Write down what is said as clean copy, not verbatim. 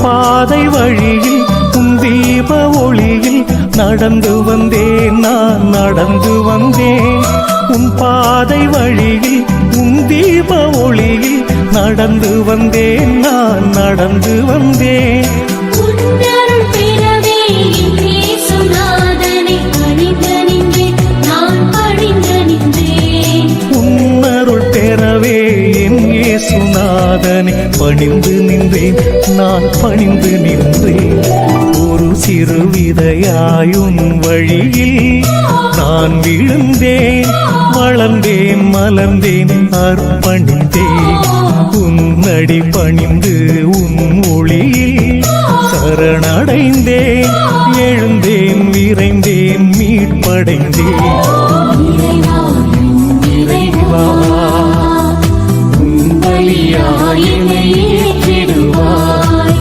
பாதை வழியில் உன் தீப ஒளியில் நடந்து வந்தேன், நான் நடந்து வந்தேன். உன் பாதை வழியில் உன் தீப ஒளியில் நடந்து வந்தேன், நான் நடந்து வந்தேன். உன்னருள் பெறவே என் இயேசுநாதனை பணிந்து நின்றேன், நான் பணிந்து நின்றேன். ஒரு சிறு விதையாயுன் வழியில் நான் விழுந்தேன், வளர்ந்தேன், மலர்ந்தேன், அர்ப்பணித்தேன். உன்னடி பணிந்து உன் ஒளியில் சரணடைந்தேன், எழுந்தேன்.